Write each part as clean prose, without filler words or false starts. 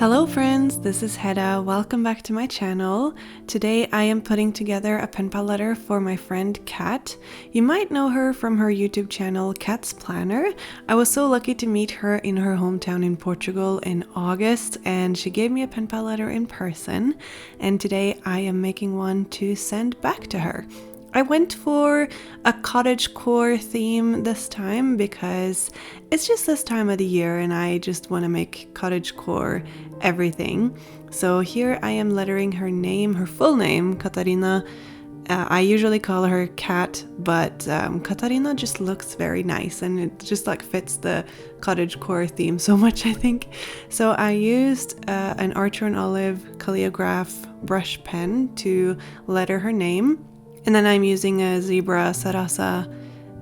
Hello friends, this is Hedda. Welcome back to my channel. Today I am putting together a pen pal letter for my friend Kat. You might know her from her YouTube channel Kat's Planner. I was so lucky to meet her in her hometown in Portugal in August, and she gave me a pen pal letter in person, and today I am making one to send back to her. I went for a cottagecore theme this time because it's just this time of the year and I just want to make cottagecore everything. So here I am lettering her name, her full name, Katarina. I usually call her Kat, but Katarina just looks very nice and it just like fits the cottagecore theme so much, I think. So I used an Archer and Olive calligraph brush pen to letter her name. And then I'm using a Zebra Sarasa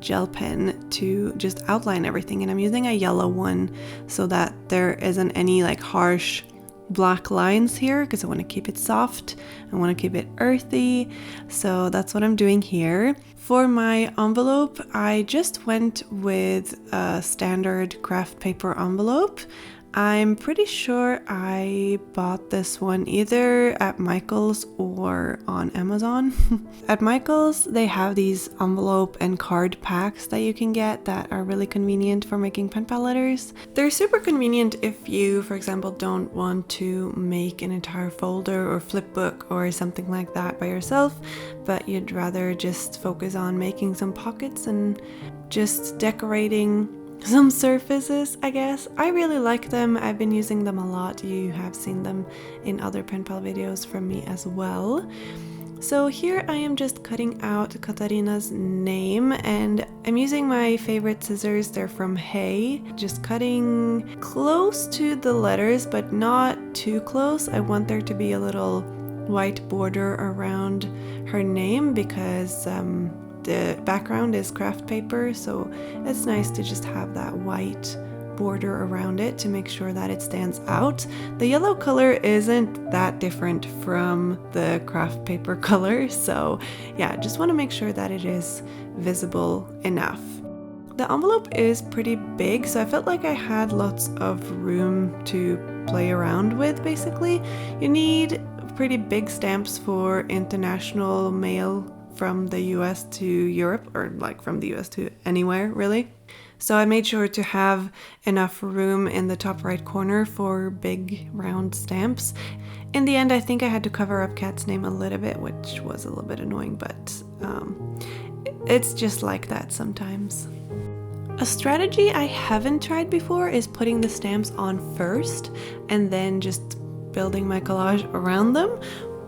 gel pen to just outline everything. And I'm using a yellow one so that there isn't any like harsh black lines here because I want to keep it soft. I want to keep it earthy. So that's what I'm doing here. For my envelope, I just went with a standard craft paper envelope. I'm pretty sure I bought this one either at Michael's or on Amazon. At Michael's, they have these envelope and card packs that you can get that are really convenient for making pen pal letters. They're super convenient if you, for example, don't want to make an entire folder or flip book or something like that by yourself, but you'd rather just focus on making some pockets and just decorating some surfaces, I guess. I really like them. I've been using them a lot. You have seen them in other pen pal videos from me as well. So here I am just cutting out Katarina's name and I'm using my favorite scissors. They're from Helle. Just cutting close to the letters, but not too close. I want there to be a little white border around her name because the background is craft paper, so it's nice to just have that white border around it to make sure that it stands out. The yellow color isn't that different from the craft paper color, so yeah, just want to make sure that it is visible enough. The envelope is pretty big, so I felt like I had lots of room to play around with, basically. You need pretty big stamps for international mail from the US to Europe, or like from the US to anywhere really. So I made sure to have enough room in the top right corner for big round stamps. In the end, I think I had to cover up Kat's name a little bit, which was a little bit annoying, but it's just like that sometimes. A strategy I haven't tried before is putting the stamps on first and then just building my collage around them.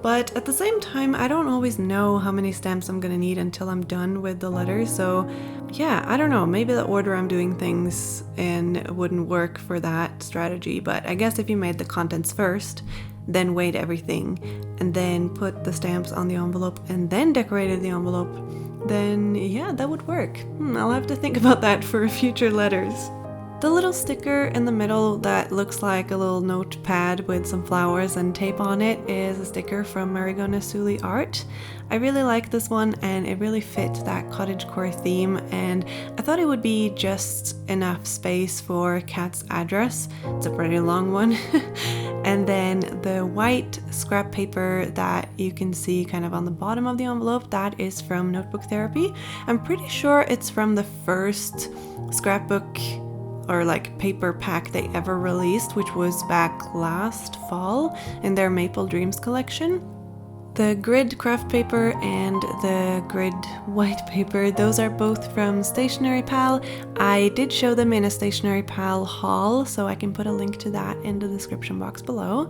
But at the same time, I don't always know how many stamps I'm gonna need until I'm done with the letter. So yeah, I don't know, maybe the order I'm doing things in wouldn't work for that strategy. But I guess if you made the contents first, then weighed everything, and then put the stamps on the envelope and then decorated the envelope, then yeah, that would work. I'll have to think about that for future letters. The little sticker in the middle that looks like a little notepad with some flowers and tape on it is a sticker from Marigona Suli Art. I really like this one and it really fit that cottagecore theme, and I thought it would be just enough space for Kat's address. It's a pretty long one. And then the white scrap paper that you can see kind of on the bottom of the envelope, that is from Notebook Therapy. I'm pretty sure it's from the first scrapbook or like paper pack they ever released, which was back last fall in their Maple Dreams collection. The grid craft paper and the grid white paper, those are both from Stationery Pal. I did show them in a Stationery Pal haul, so I can put a link to that in the description box below.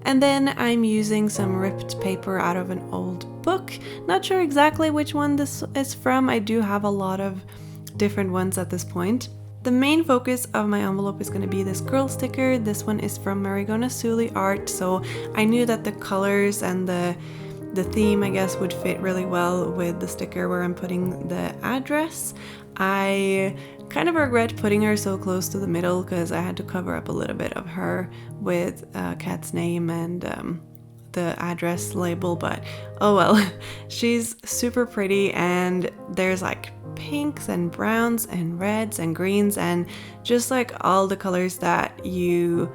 And then I'm using some ripped paper out of an old book. Not sure exactly which one this is from. I do have a lot of different ones at this point. The main focus of my envelope is going to be this girl sticker. This one is from Marigona Suli Art, so I knew that the colors and the theme, I guess, would fit really well with the sticker where I'm putting the address. I kind of regret putting her so close to the middle because I had to cover up a little bit of her with Kat's name and the address label, but oh well. She's super pretty and there's like pinks and browns and reds and greens and just like all the colors that you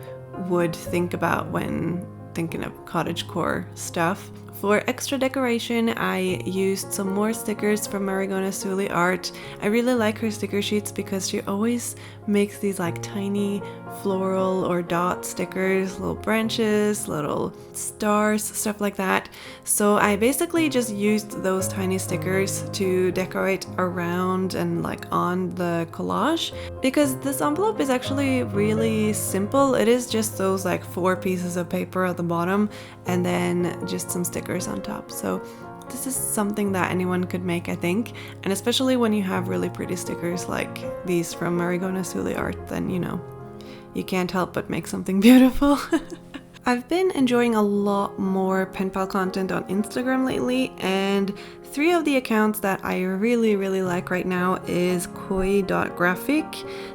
would think about when thinking of cottagecore stuff. For extra decoration, I used some more stickers from Marigona Suli Art. I really like her sticker sheets because she always makes these like tiny floral or dot stickers, little branches, little stars, stuff like that. So I basically just used those tiny stickers to decorate around and like on the collage, because this envelope is actually really simple. It is just those like 4 pieces of paper at the bottom and then just some stickers on top. So this is something that anyone could make, I think, and especially when you have really pretty stickers like these from Marigona Suli Art, then you know, you can't help but make something beautiful. I've been enjoying a lot more pen pal content on Instagram lately, and 3 of the accounts that I really like right now is koi.graphic.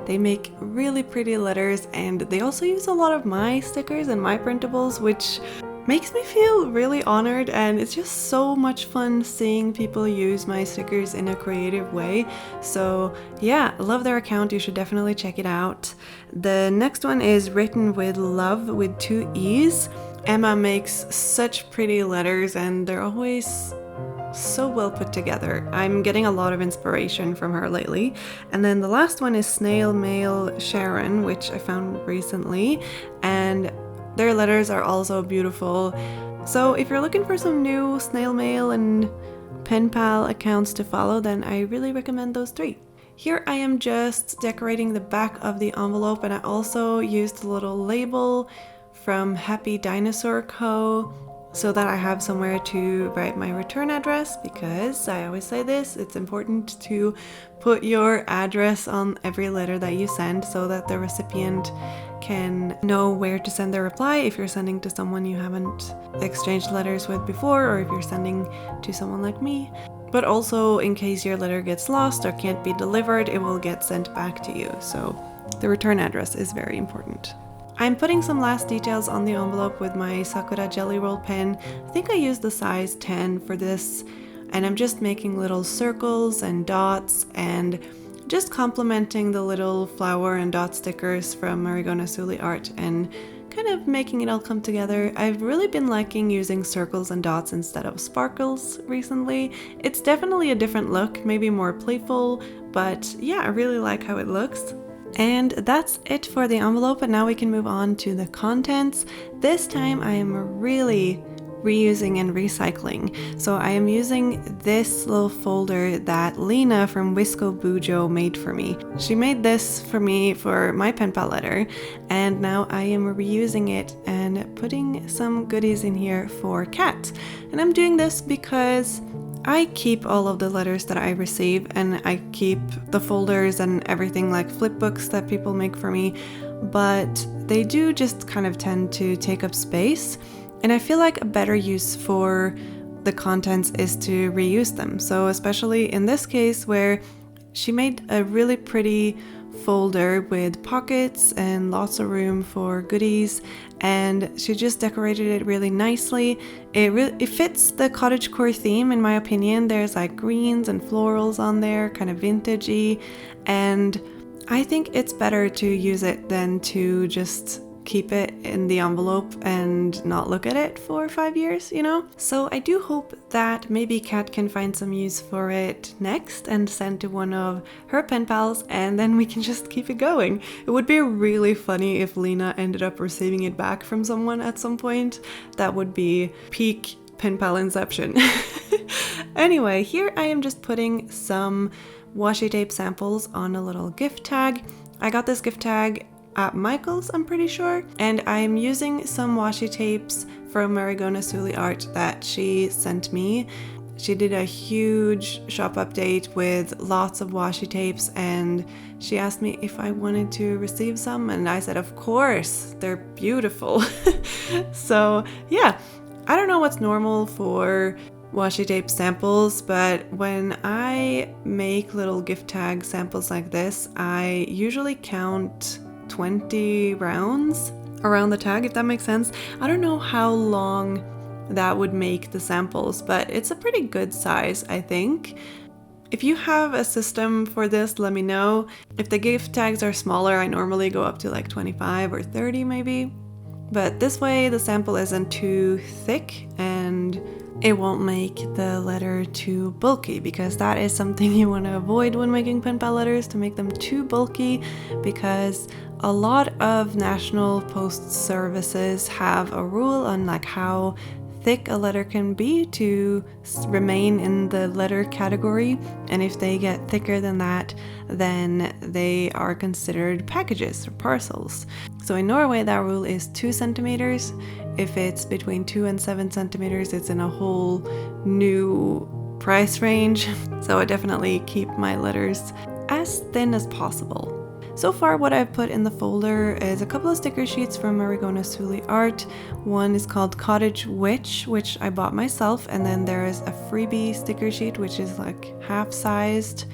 They make really pretty letters, and they also use a lot of my stickers and my printables, which makes me feel really honored, and it's just so much fun seeing people use my stickers in a creative way. So yeah, I love their account, you should definitely check it out. The next one is Written with Love with 2 E's. Emma makes such pretty letters and they're always so well put together. I'm getting a lot of inspiration from her lately. And then the last one is Snail Mail Sharon, which I found recently, and their letters are also beautiful. So if you're looking for some new snail mail and pen pal accounts to follow, then I really recommend those 3. Here I am just decorating the back of the envelope, and I also used a little label from Happy Dinosaur Co. so that I have somewhere to write my return address, because I always say this, it's important to put your address on every letter that you send so that the recipient can know where to send their reply if you're sending to someone you haven't exchanged letters with before, or if you're sending to someone like me. But also, in case your letter gets lost or can't be delivered, it will get sent back to you. So the return address is very important. I'm putting some last details on the envelope with my Sakura Jelly Roll pen. I think I used the size 10 for this, and I'm just making little circles and dots and just complementing the little flower and dot stickers from Marigona Suli Art and kind of making it all come together. I've really been liking using circles and dots instead of sparkles recently. It's definitely a different look, maybe more playful, but yeah, I really like how it looks. And that's it for the envelope, and now we can move on to the contents. This time I am really reusing and recycling. So I am using this little folder that Lena from Mochibujo made for me. She made this for me for my pen pal letter, and now I am reusing it and putting some goodies in here for Kat. And I'm doing this because I keep all of the letters that I receive, and I keep the folders and everything like flip books that people make for me, but they do just kind of tend to take up space. And I feel like a better use for the contents is to reuse them. So especially in this case where she made a really pretty folder with pockets and lots of room for goodies, and she just decorated it really nicely. It fits the cottagecore theme in my opinion. There's like greens and florals on there, kind of vintagey, and I think it's better to use it than to just keep it in the envelope and not look at it for 5 years, you know? So I do hope that maybe Kat can find some use for it next and send to one of her pen pals, and then we can just keep it going. It would be really funny if Lena ended up receiving it back from someone at some point. That would be peak pen pal inception. Anyway, here I am just putting some washi tape samples on a little gift tag. I got this gift tag at Michael's, I'm pretty sure, and I'm using some washi tapes from Marigona Suli Art that she sent me. She did a huge shop update with lots of washi tapes, and she asked me if I wanted to receive some, and I said of course, they're beautiful. So yeah, I don't know what's normal for washi tape samples, but when I make little gift tag samples like this, I usually count 20 rounds around the tag, if that makes sense. I don't know how long that would make the samples, but it's a pretty good size, I think. If you have a system for this, let me know. If the gift tags are smaller, I normally go up to like 25 or 30 maybe. But this way the sample isn't too thick and it won't make the letter too bulky, because that is something you want to avoid when making pen pal letters, to make them too bulky, because a lot of national post services have a rule on like how thick a letter can be to remain in the letter category, and if they get thicker than that, then they are considered packages or parcels. So in Norway that rule is 2 centimeters. If it's between 2 and 7 centimeters, it's in a whole new price range. So I definitely keep my letters as thin as possible. So far what I've put in the folder is a couple of sticker sheets from Marigona Suli Art. One is called Cottage which I bought myself, and then there is a freebie sticker sheet which is like half-sized.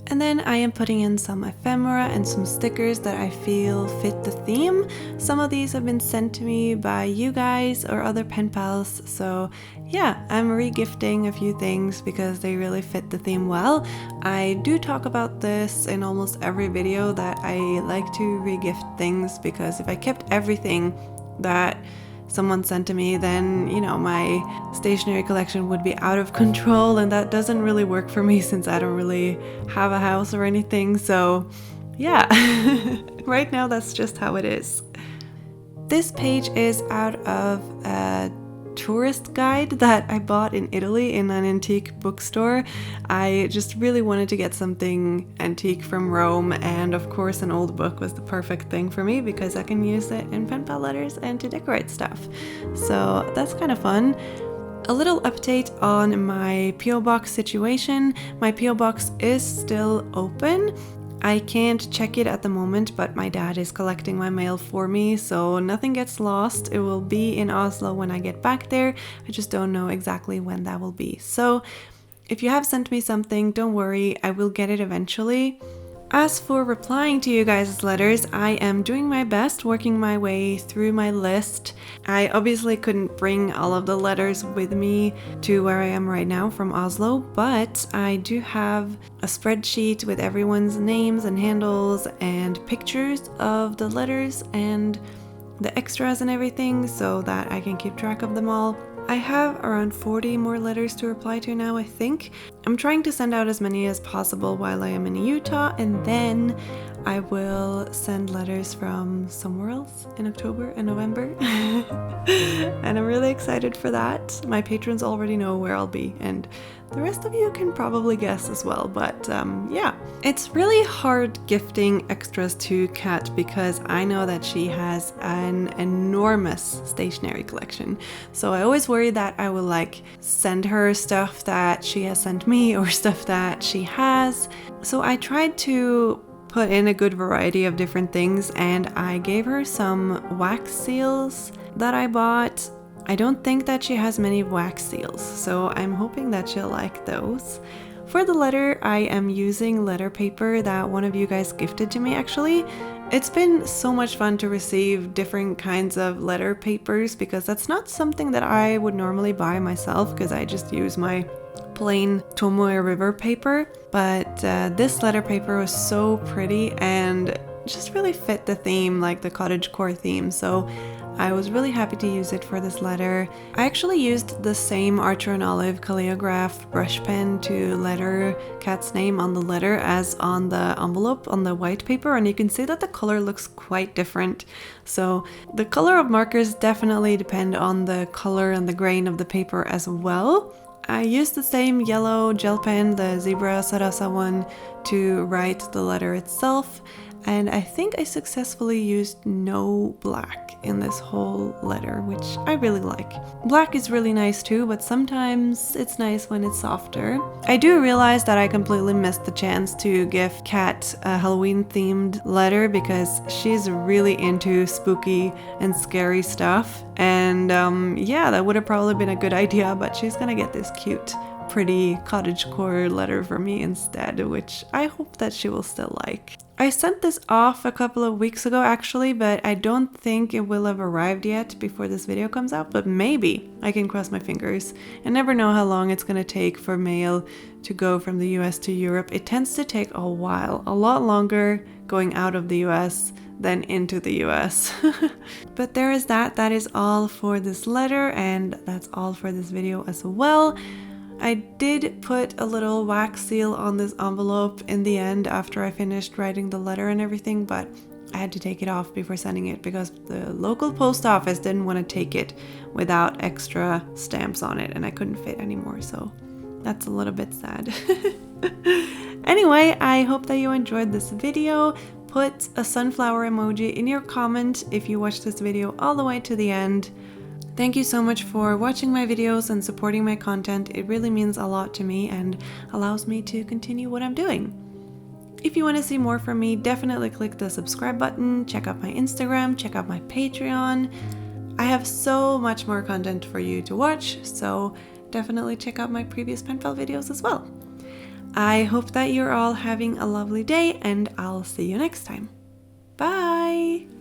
And then I am putting in some ephemera and some stickers that I feel fit the theme. Some of these have been sent to me by you guys or other pen pals, so yeah, I'm re-gifting a few things because they really fit the theme well. I do talk about this in almost every video that I like to re-gift things, because if I kept everything that someone sent to me, then, you know, my stationery collection would be out of control, and that doesn't really work for me since I don't really have a house or anything. So yeah, right now that's just how it is. This page is out of a tourist guide that I bought in Italy in an antique bookstore. I just really wanted to get something antique from Rome, and of course an old book was the perfect thing for me because I can use it in pen pal letters and to decorate stuff. So that's kind of fun. A little update on my PO box situation. My PO box is still open. I can't check it at the moment, but my dad is collecting my mail for me, so nothing gets lost. It will be in Oslo when I get back there. I just don't know exactly when that will be. So if you have sent me something, don't worry, I will get it eventually. As for replying to you guys' letters, I am doing my best, working my way through my list. I obviously couldn't bring all of the letters with me to where I am right now from Oslo, but I do have a spreadsheet with everyone's names and handles and pictures of the letters and the extras and everything, so that I can keep track of them all. I have around 40 more letters to reply to now, I think. I'm trying to send out as many as possible while I am in Utah, and then I will send letters from somewhere else in October and November. And I'm really excited for that. My patrons already know where I'll be, and the rest of you can probably guess as well, but yeah. It's really hard gifting extras to Kat because I know that she has an enormous stationery collection. So I always worry that I will like send her stuff that she has sent me or stuff that she has. So I tried to put in a good variety of different things, and I gave her some wax seals that I bought. I don't think that she has many wax seals, so I'm hoping that she'll like those. For the letter, I am using letter paper that one of you guys gifted to me actually. It's been so much fun to receive different kinds of letter papers because that's not something that I would normally buy myself because I just use my plain Tomoe River paper. But this letter paper was so pretty and just really fit the theme, like the cottagecore theme. So I was really happy to use it for this letter. I actually used the same Archer and Olive Calligraph brush pen to letter Kat's name on the letter as on the envelope on the white paper, and you can see that the color looks quite different. So the color of markers definitely depend on the color and the grain of the paper as well. I used the same yellow gel pen, the Zebra Sarasa one, to write the letter itself, and I think I successfully used no black in this whole letter, which I really like. Black is really nice too, but sometimes it's nice when it's softer. I do realize that I completely missed the chance to give Kat a Halloween themed letter because she's really into spooky and scary stuff, and yeah, that would have probably been a good idea, but she's gonna get this cute pretty cottagecore letter for me instead, which I hope that she will still like. I sent this off a couple of weeks ago actually, but I don't think it will have arrived yet before this video comes out, but maybe. I can cross my fingers. I never know how long it's gonna take for mail to go from the US to Europe. It tends to take a while, a lot longer going out of the US than into the US. But there is that. That is all for this letter, and that's all for this video as well. I did put a little wax seal on this envelope in the end after I finished writing the letter and everything, but I had to take it off before sending it because the local post office didn't want to take it without extra stamps on it, and I couldn't fit anymore, so that's a little bit sad. Anyway, I hope that you enjoyed this video. Put a sunflower emoji in your comment if you watched this video all the way to the end. Thank you so much for watching my videos and supporting my content. It really means a lot to me and allows me to continue what I'm doing. If you want to see more from me, definitely click the subscribe button, check out my Instagram, check out my Patreon. I have so much more content for you to watch, so definitely check out my previous pen pal videos as well. I hope that you're all having a lovely day, and I'll see you next time. Bye!